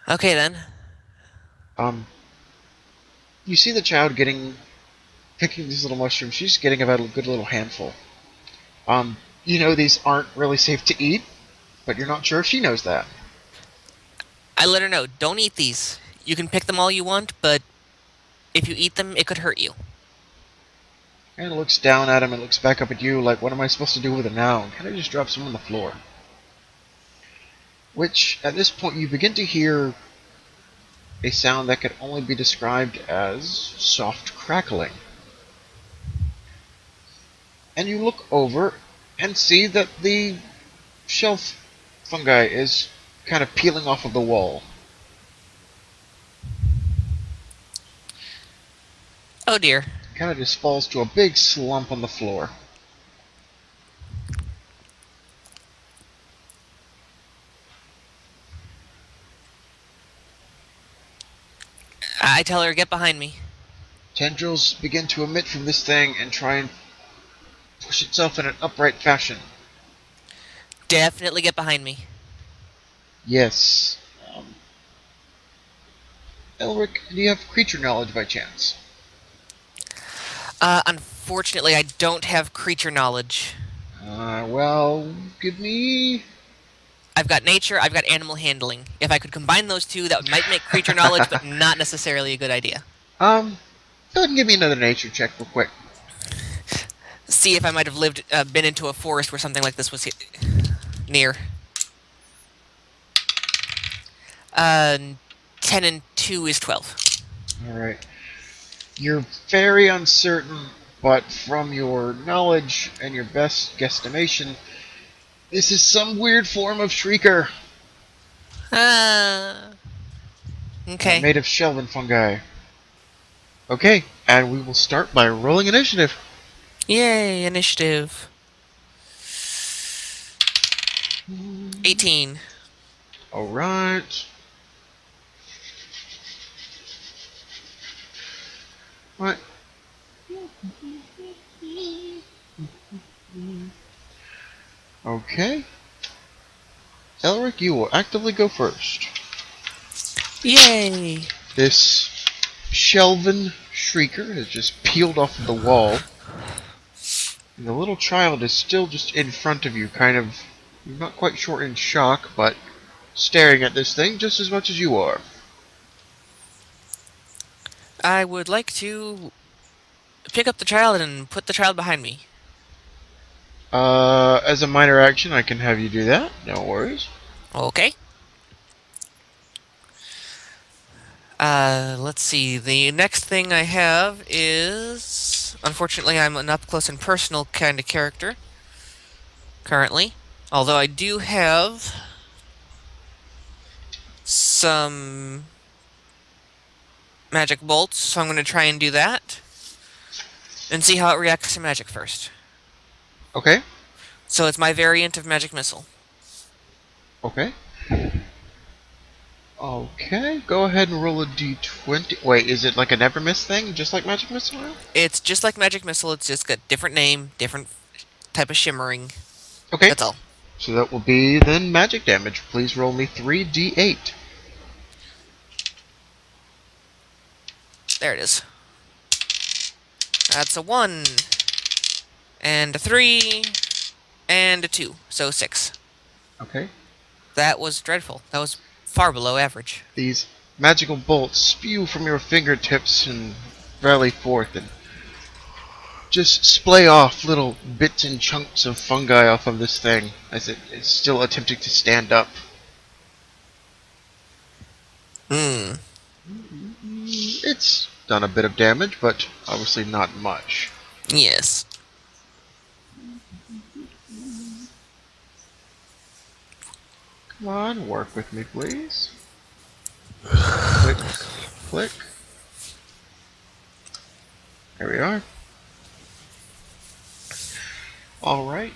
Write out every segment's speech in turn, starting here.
Okay then. Um, you see the child picking these little mushrooms. She's getting about a good little handful. You know these aren't really safe to eat, but you're not sure if she knows that. I let her know, don't eat these. You can pick them all you want, but if you eat them, it could hurt you. And looks down at him and looks back up at you like, what am I supposed to do with them now? And kind of just drops them on the floor. Which, at this point, you begin to hear a sound that could only be described as soft crackling. And you look over and see that the shelf fungi is kind of peeling off of the wall. Oh dear. Kind of just falls to a big slump on the floor. I tell her, get behind me. Tendrils begin to emit from this thing and try and push itself in an upright fashion. Definitely get behind me. Yes. Elric, do you have creature knowledge by chance? Unfortunately, I don't have creature knowledge. Well, give me. I've got nature, I've got animal handling. If I could combine those two, that might make creature knowledge, but not necessarily a good idea. Go ahead and give me another nature check real quick. See if I might have been into a forest where something like this was near. Uh, 10 and 2 is 12. Alright. You're very uncertain, but from your knowledge and your best guesstimation, this is some weird form of shrieker Uh, okay. made of shelvin fungi. Okay, and we will start by rolling initiative. Yay, initiative. 18. Alright. Right. Okay. Elric, you will actively go first. Yay. This shelvin shrieker has just peeled off of the wall. And the little child is still just in front of you, kind of, you're not quite sure in shock, but staring at this thing just as much as you are. I would like to pick up the child and put the child behind me. As a minor action, I can have you do that. No worries. Okay. Let's see. The next thing I have is... Unfortunately, I'm an up-close and personal kind of character. Currently. Although I do have... some... magic bolts, so I'm going to try and do that. And see how it reacts to magic first. Okay. So it's my variant of magic missile. Okay. Okay. Go ahead and roll a d20. Wait, is it like a never miss thing, just like Magic Missile? It's just like magic missile, it's just got different name, different type of shimmering. Okay. That's all. So that will be then magic damage. Please roll me 3d8. There it is. That's a 1, and a 3, and a 2, so 6. Okay. That was dreadful. That was far below average. These magical bolts spew from your fingertips and rally forth and just splay off little bits and chunks of fungi off of this thing as it is still attempting to stand up. Hmm. It's done a bit of damage, but obviously not much. Yes. Come on, work with me, please. Click, click. There we are. Alright.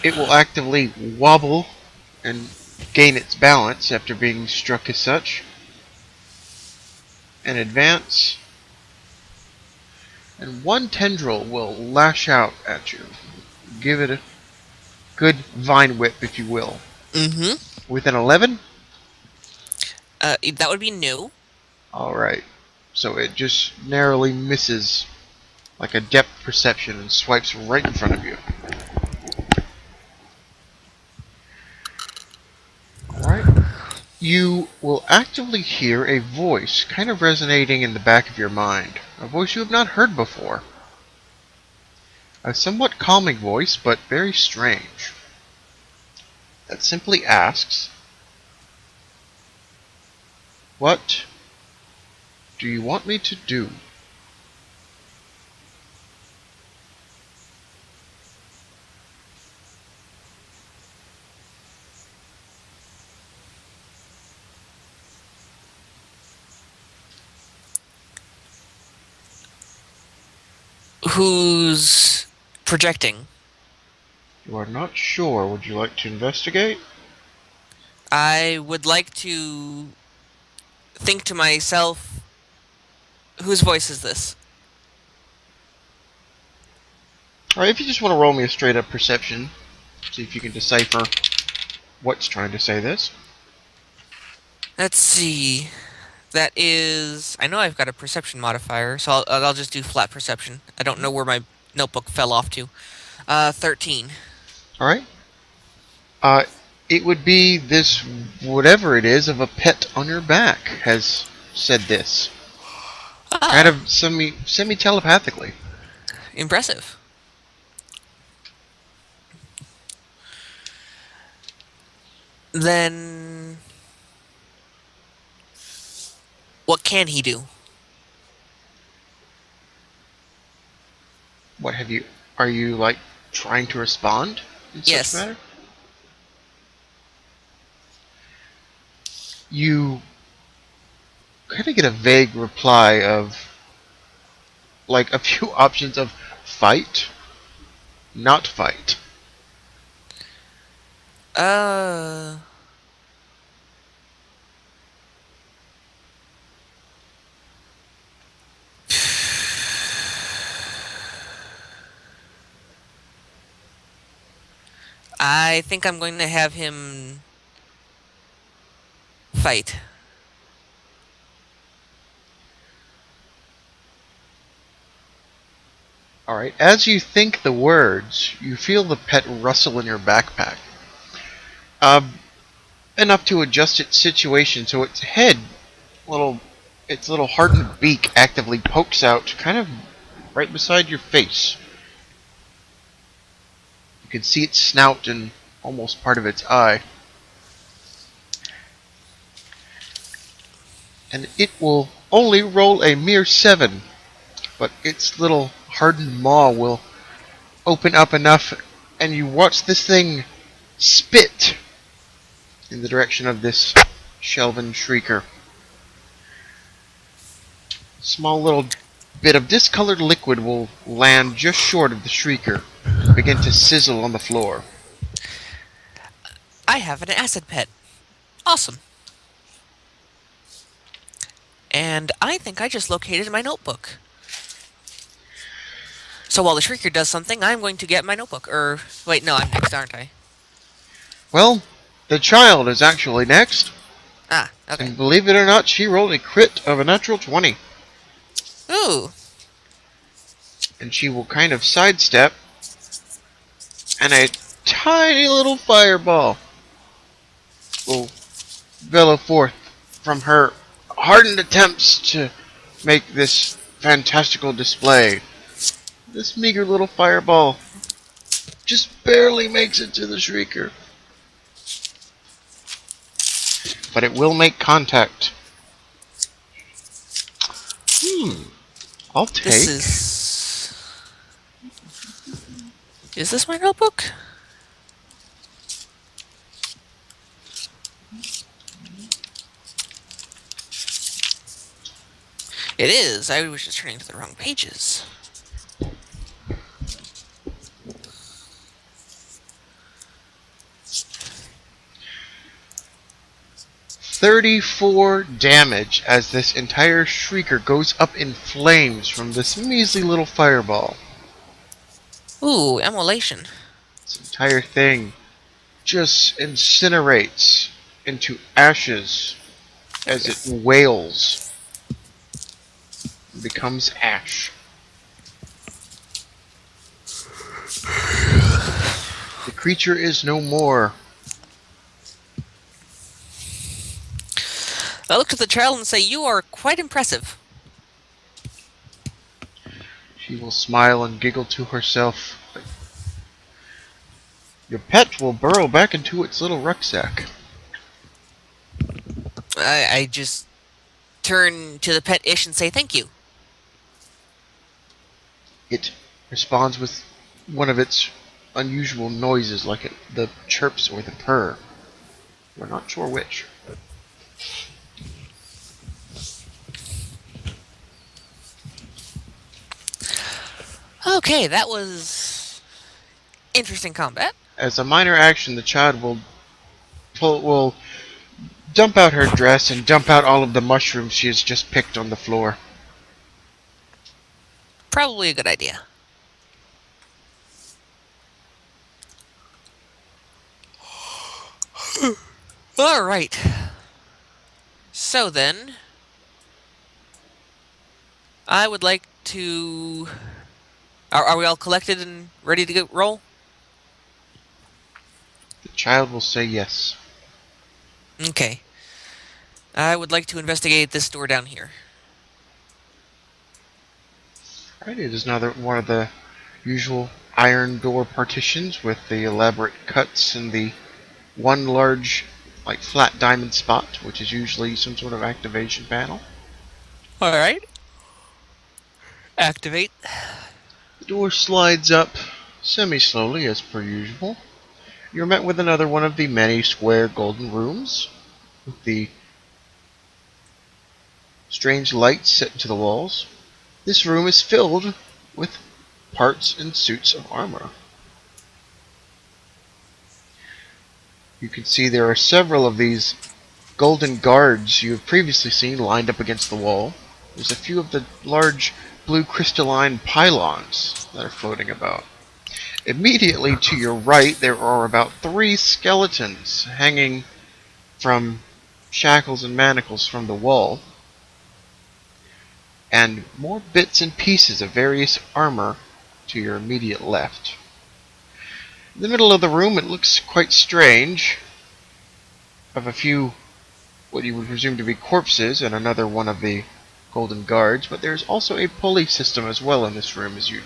It will actively wobble and gain its balance after being struck as such. And advance. And one tendril will lash out at you. Give it a good vine whip, if you will. Mm-hmm. With an 11? That would be new. Alright. So it just narrowly misses like a depth perception and swipes right in front of you. Alright. You will actively hear a voice kind of resonating in the back of your mind. A voice you have not heard before. A somewhat calming voice, but very strange. That simply asks, "What do you want me to do?" Who's projecting? You are not sure. Would you like to investigate? I would like to think to myself, whose voice is this? Alright, if you just want to roll me a straight up perception, see if you can decipher what's trying to say this. Let's see. That is. I know I've got a perception modifier, so I'll just do flat perception. I don't know where my notebook fell off to. 13. Alright? Uh, it would be this, whatever it is, of a pet on your back has said this. Kind Ah, of semi-telepathically. impressive. Then. What can he do? What have you... Are you, like, trying to respond in such Yes. matter? You kind of get a vague reply of, like, a few options of fight, not fight. Uh. I think I'm going to have him fight. Alright, as you think the words, you feel the pet rustle in your backpack. Enough to adjust its situation so its head, its little hardened beak actively pokes out, kind of right beside your face. You can see its snout and almost part of its eye. And it will only roll a mere 7, but its little hardened maw will open up enough, and you watch this thing spit in the direction of this Shelvin Shrieker. A small little bit of discolored liquid will land just short of the Shrieker and begin to sizzle on the floor. I have an acid pet. Awesome. And I think I just located my notebook. So while the Shrieker does something, I'm going to get my notebook. Wait, no, I'm next, aren't I? Well, the child is actually next, Ah, okay. and believe it or not, she rolled a crit of a natural 20. Ooh. And she will kind of sidestep, and a tiny little fireball will bellow forth from her hardened attempts to make this fantastical display. This meager little fireball just barely makes it to the Shrieker. But it will make contact. I'll This take... is... Is this my notebook? It is. I was just turning to the wrong pages. 34 damage as this entire Shrieker goes up in flames from this measly little fireball. Ooh, immolation. This entire thing just incinerates into ashes as it wails and becomes ash. The creature is no more. I look at the child and say, "You are quite impressive." She will smile and giggle to herself. Your pet will burrow back into its little rucksack. I just turn to the pet Ish and say, "Thank you." It responds with one of its unusual noises, like the chirps or the purr. We're not sure which. Okay, that was interesting combat. As a minor action, the child will dump out her dress and dump out all of the mushrooms she has just picked on the floor. Probably a good idea. All right. So then, I would like to. Are we all collected and ready to roll? The child will say yes. Okay. I would like to investigate this door down here. Right, it is another one of the usual iron door partitions with the elaborate cuts and the one large, like, flat diamond spot, which is usually some sort of activation panel. All right. Activate. The door slides up semi-slowly as per usual. You're met with another one of the many square golden rooms with the strange lights set into the walls. This room is filled with parts and suits of armor. You can see there are several of these golden guards you have previously seen lined up against the wall. There's a few of the large blue crystalline pylons that are floating about. Immediately to your right, there are about 3 skeletons hanging from shackles and manacles from the wall, and more bits and pieces of various armor to your immediate left. In the middle of the room, it looks quite strange, of a few what you would presume to be corpses and another one of the golden guards, but there's also a pulley system as well in this room as usual.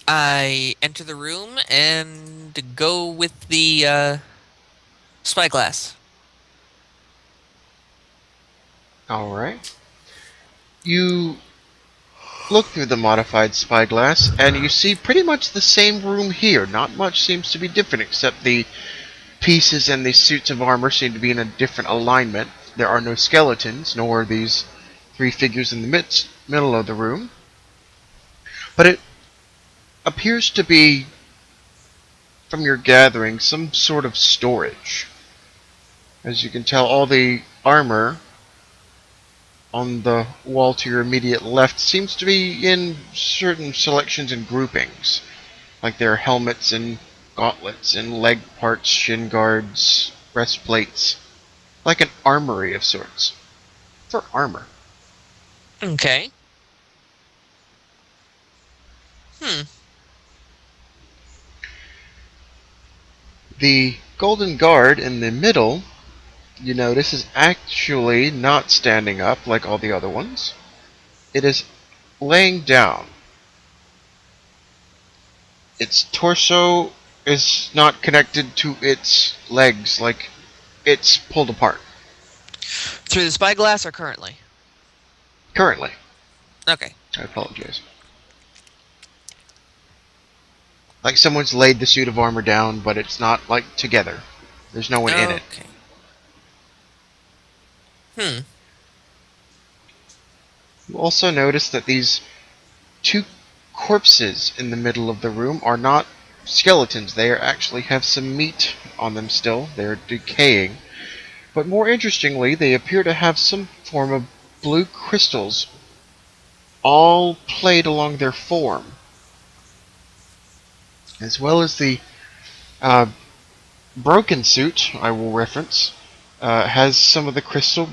I enter the room and go with the spyglass. Alright. You look through the modified spyglass, and you see pretty much the same room here. Not much seems to be different, except the pieces and the suits of armor seem to be in a different alignment. There are no skeletons, nor these 3 figures in the middle of the room. But it appears to be, from your gathering, some sort of storage. As you can tell, all the armor on the wall to your immediate left seems to be in certain selections and groupings. Like there are helmets and gauntlets and leg parts, shin guards, breastplates. Like an armory of sorts. For armor. Okay. The golden guard in the middle, you notice, is actually not standing up like all the other ones. It is laying down. Its torso is not connected to its legs, like it's pulled apart. Through the spyglass or currently? Currently. Okay. I apologize. Like someone's laid the suit of armor down, but it's not, like, together. There's no one in it. You also notice that these 2 corpses in the middle of the room are not skeletons. They actually have some meat on them still. They're decaying. But more interestingly, they appear to have some form of blue crystals all played along their form, as well as the uh, broken suit I will reference, has some of the crystal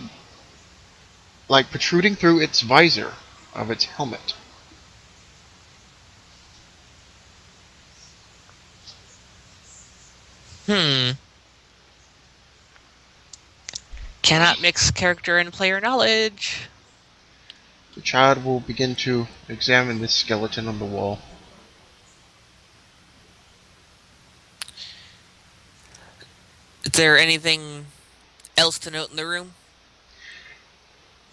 like protruding through its visor of its helmet. Hmm. Cannot mix character and player knowledge. The child will begin to examine this skeleton on the wall. Is there anything else to note in the room?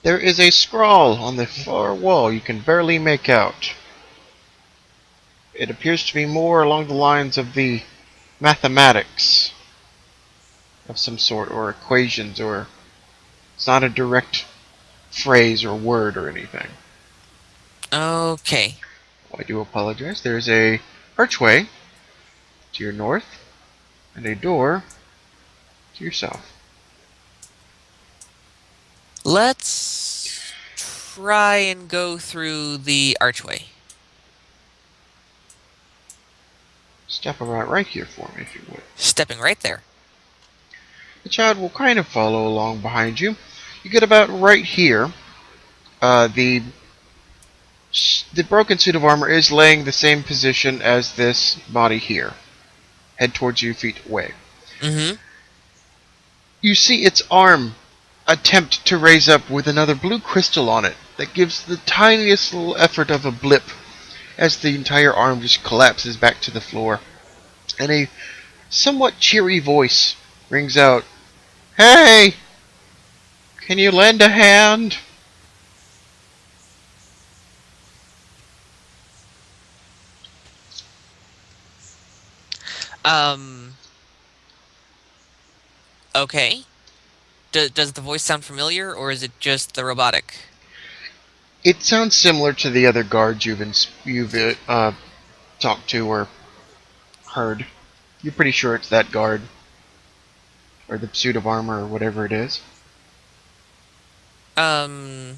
There is a scrawl on the far wall you can barely make out. It appears to be more along the lines of the mathematics of some sort, or equations, or it's not a direct phrase or word or anything. Okay. I do apologize. There's a archway to your north and a door to your south. Let's try and go through the archway. Step about right here for me, if you would. Stepping right there. The child will kind of follow along behind you. You get about right here. The broken suit of armor is laying the same position as this body here. Head towards you, feet away. Mm-hmm. You see its arm attempt to raise up with another blue crystal on it that gives the tiniest little effort of a blip as the entire arm just collapses back to the floor. And a somewhat cheery voice rings out, "Hey! Can you lend a hand?" Um. Okay. Does the voice sound familiar, or is it just the robotic? It sounds similar to the other guards you've talked to or heard. You're pretty sure it's that guard, or the suit of armor, or whatever it is. Um.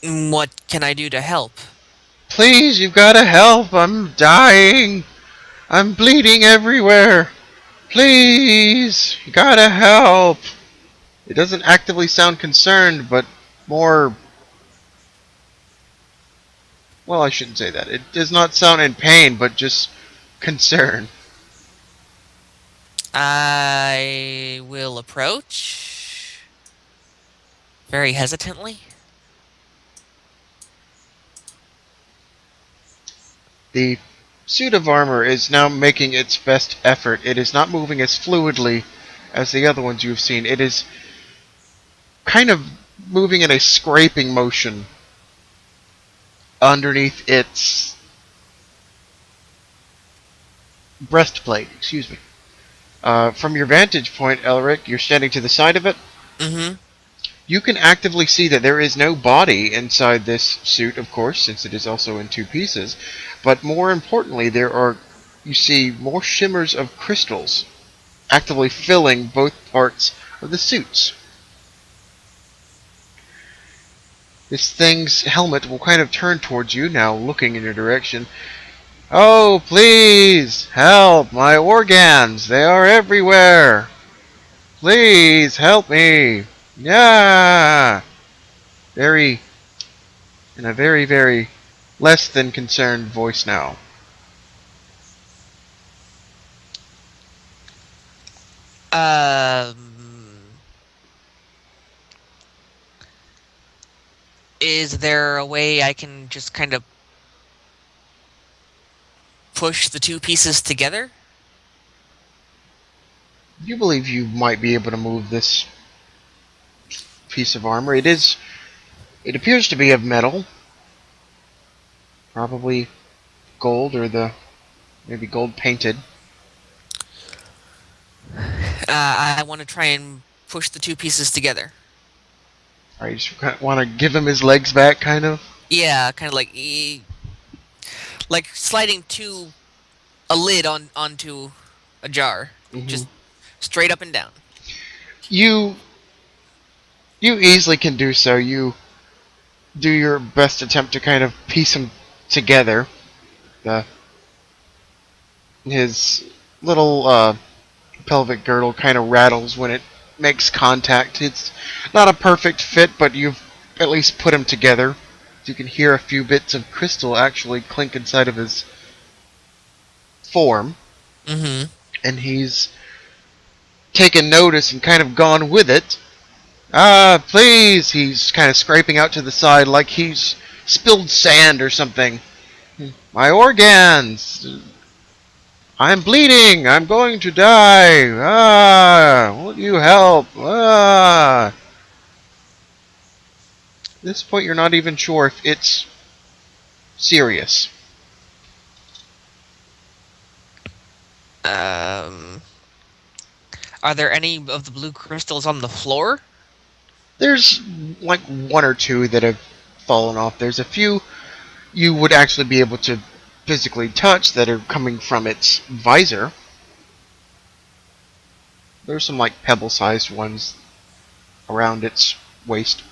What can I do to help? Please, you've gotta help. I'm dying. I'm bleeding everywhere. Please, you gotta help. It doesn't actively sound concerned, but more... Well, I shouldn't say that. It does not sound in pain, but just concern. I will approach very hesitantly. The suit of armor is now making its best effort. It is not moving as fluidly as the other ones you've seen. It is kind of moving in a scraping motion underneath its breastplate. Excuse me. From your vantage point, Elric, you're standing to the side of it. Mm-hmm. You can actively see that there is no body inside this suit, of course, since it is also in two pieces. But more importantly, you see more shimmers of crystals actively filling both parts of the suits. This thing's helmet will kind of turn towards you, now looking in your direction. "Oh, please, help, my organs, they are everywhere. Please, help me. Yeah." In a very, very less than concerned voice now. Um, is there a way I can just kind of push the two pieces together? You believe you might be able to move this piece of armor. It appears to be of metal. Probably gold, or maybe gold painted. I want to try and push the two pieces together. Or you just want to give him his legs back, kind of? Yeah, kind of like sliding a lid onto a jar, Mm-hmm. just straight up and down. You You easily can do so. You do your best attempt to kind of piece them together. The his little pelvic girdle kind of rattles when it makes contact. It's not a perfect fit, but you've at least put them together. You can hear a few bits of crystal actually clink inside of his form, Mm-hmm. and he's taken notice and kind of gone with it. Please, he's kind of scraping out to the side like he's spilled sand or something. My organs! I'm bleeding! I'm going to die! Won't you help? At this point, you're not even sure if it's serious. Um, are there any of the blue crystals on the floor? There's like one or two that have fallen off. There's a few you would actually be able to physically touch that are coming from its visor. There's some like pebble-sized ones around its waist.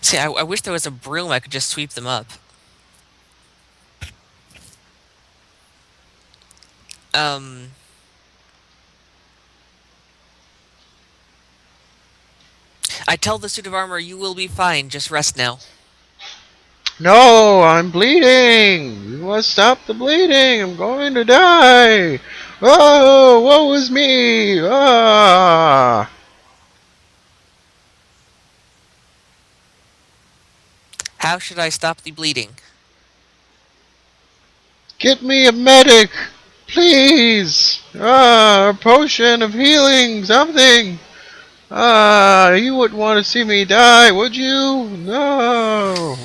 See, I wish there was a broom I could just sweep them up. Um, I tell the suit of armor, you will be fine. Just rest now. No, I'm bleeding! You must stop the bleeding! I'm going to die! Oh, woe is me! Ah! How should I stop the bleeding? Get me a medic! Please! A potion of healing! Something! You wouldn't want to see me die, would you? No!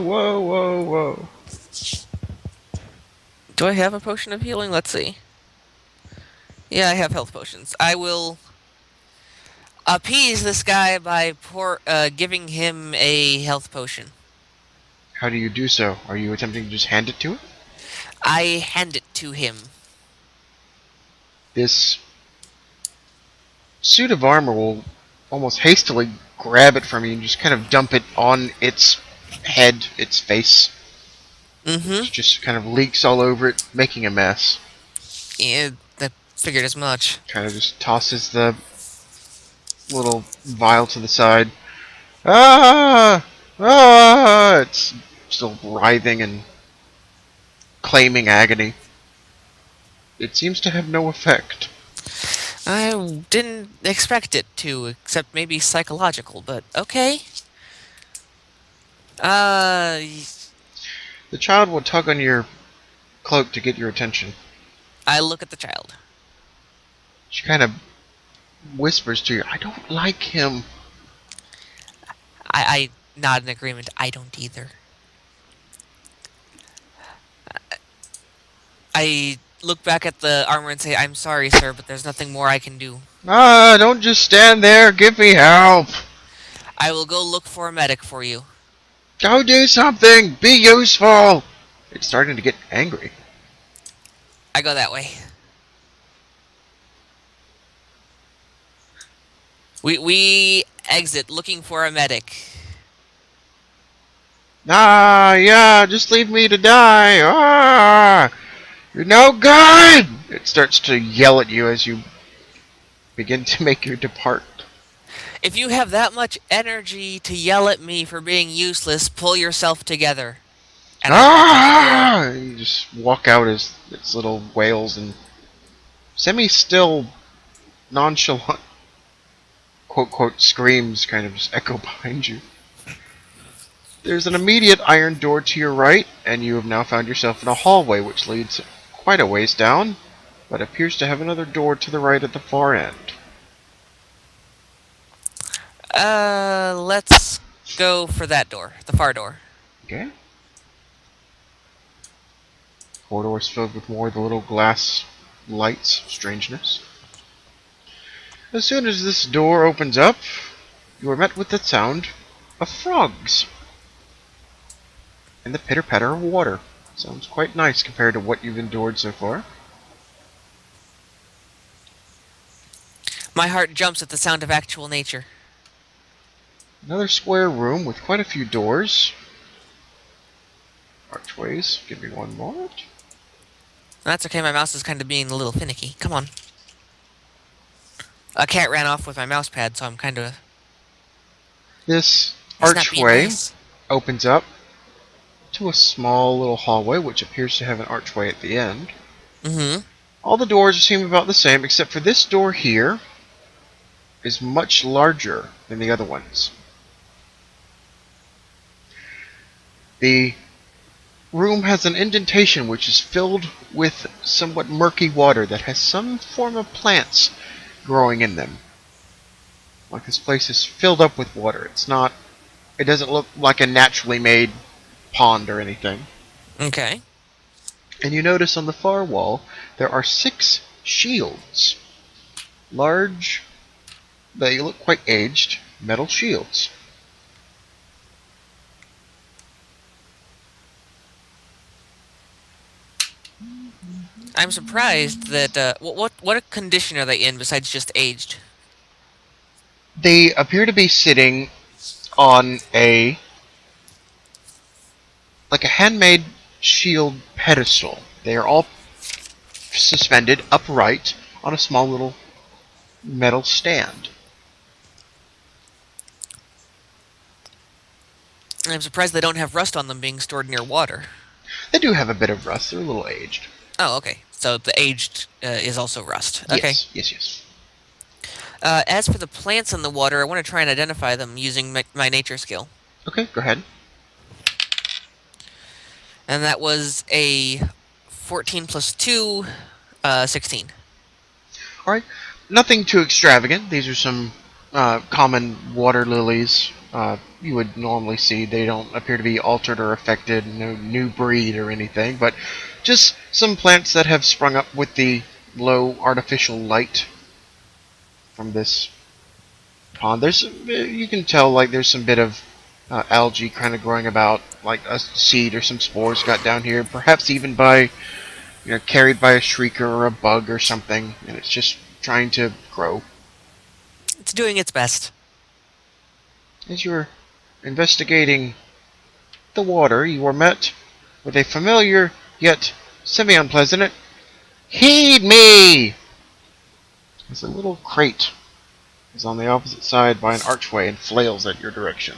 Whoa, whoa, whoa. Do I have a potion of healing? Let's see. Yeah, I have health potions. I will appease this guy by giving him a health potion. How do you do so? Are you attempting to just hand it to him? I hand it to him. This suit of armor will almost hastily grab it from you and just kind of dump it on its head, its face. Mm-hmm. It just kind of leaks all over it, making a mess. Yeah, I figured as much. Kind of just tosses the little vial to the side. Ah! Ah! It's still writhing and claiming agony. It seems to have no effect. I didn't expect it to, except maybe psychological, but okay. The child will tug on your cloak to get your attention. I look at the child. She kind of whispers to you, I don't like him. I nod in agreement. I don't either. I look back at the armor and say, I'm sorry, sir, but there's nothing more I can do. Don't just stand there. Give me help. I will go look for a medic for you. Go do something. Be useful. It's starting to get angry. I go that way. We exit looking for a medic. Yeah, just leave me to die. You're no good. It starts to yell at you as you begin to make your depart. If you have that much energy to yell at me for being useless, pull yourself together. And You just walk out as its little wails and semi-still, nonchalant, quote-quote, screams kind of just echo behind you. There's an immediate iron door to your right, and you have now found yourself in a hallway which leads quite a ways down, but appears to have another door to the right at the far end. Let's go for that door, the far door. Okay. Corridors filled with more of the little glass lights, strangeness. As soon as this door opens up, you are met with the sound of frogs and the pitter-patter of water. Sounds quite nice compared to what you've endured so far. My heart jumps at the sound of actual nature. Another square room with quite a few doors. Archways. Give me one moment. That's okay, my mouse is kind of being a little finicky. Come on. A cat ran off with my mouse pad, so I'm kind of... This He's not being archway nice. opens up to a small little hallway, which appears to have an archway at the end. Mm-hmm. All the doors seem about the same, except for this door here is much larger than the other ones. The room has an indentation which is filled with somewhat murky water that has some form of plants growing in them. Like this place is filled up with water. It doesn't look like a naturally made pond or anything. Okay. And you notice on the far wall there are 6 shields. Large, they look quite aged, metal shields. I'm surprised that, what condition are they in besides just aged? They appear to be sitting on like a handmade shield pedestal. They are all suspended upright on a small little metal stand. I'm surprised they don't have rust on them being stored near water. They do have a bit of rust. They're a little aged. Oh, okay. So the aged is also rust. Okay. Yes, yes, yes. As for the plants in the water, I want to try and identify them using my nature skill. Okay, go ahead. And that was a 14 plus 2, 16. Alright. Nothing too extravagant. These are some common water lilies you would normally see. They don't appear to be altered or affected, no new breed or anything, but just some plants that have sprung up with the low artificial light from this pond. You can tell like there's some bit of algae kind of growing about, like a seed or some spores got down here, perhaps even by, carried by a shrieker or a bug or something, and it's just trying to grow. It's doing its best. As you're investigating the water, you are met with a familiar yet semi-unpleasant "Heed me!" As a little crate is on the opposite side by an archway and flails at your direction.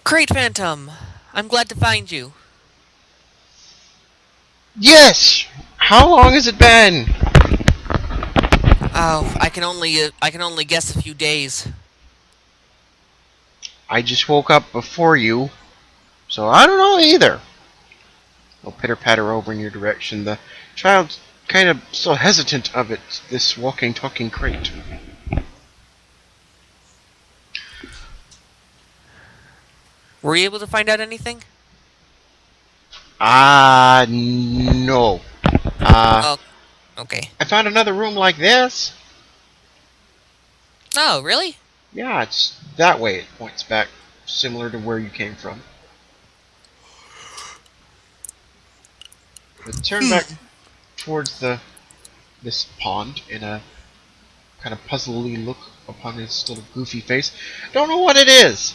Crate Phantom! I'm glad to find you. Yes! How long has it been? Oh, I can only guess a few days. I just woke up before you, so I don't know either. I'll pitter-patter over in your direction. The child's kind of still hesitant of it, this walking, talking crate. Were you able to find out anything? No. Oh, okay. I found another room like this. Oh, really? Yeah, it's that way it points back, similar to where you came from. But turn back towards this pond in a kind of puzzly look upon his little goofy face. Don't know what it is.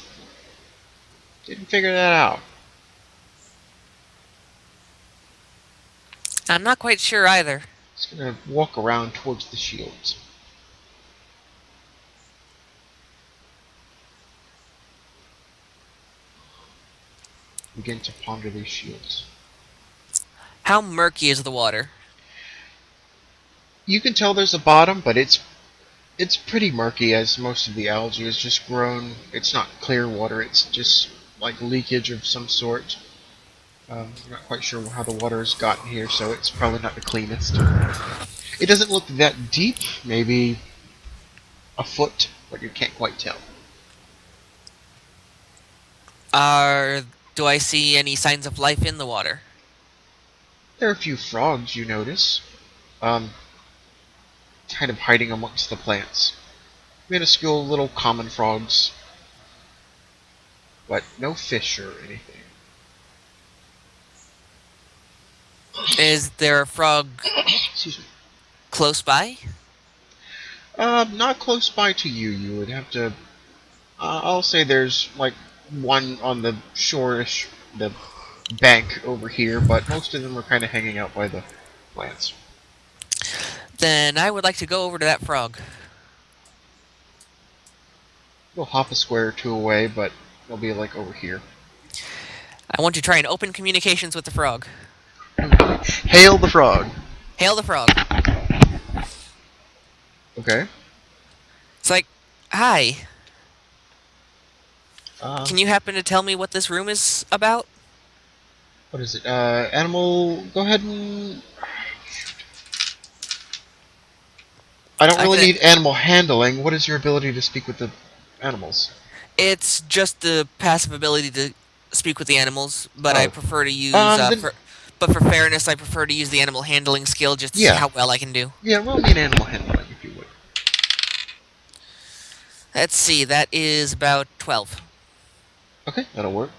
Didn't figure that out. I'm not quite sure either. Just gonna walk around towards the shields. Begin to ponder these shields. How murky is the water? You can tell there's a bottom, but it's pretty murky as most of the algae has just grown. It's not clear water, it's just like leakage of some sort. I'm not quite sure how the water has gotten here, so it's probably not the cleanest. It doesn't look that deep, maybe a foot, but you can't quite tell. Do I see any signs of life in the water? There are a few frogs you notice, kind of hiding amongst the plants. Minuscule little common frogs, but no fish or anything. Is there a frog? Excuse me. Close by? Not close by to you. You would have to. I'll say there's like one on the shore-ish, the bank over here, but most of them are kind of hanging out by the plants. Then I would like to go over to that frog. They'll hop a square or two away, but they'll be like over here. I want to try and open communications with the frog. Hail the frog. Hail the frog. Okay. It's like, hi. Uh, Can you happen to tell me what this room is about? what is it? Animal. Go ahead and. I don't really need animal handling. What is your ability to speak with the animals? It's just the passive ability to speak with the animals, but I Oh. prefer to use. Then, But for fairness, I prefer to use the animal handling skill just to see Yeah. how well I can do. yeah, roll me an animal handling if you would. Let's see, that is about 12. Okay, that'll work.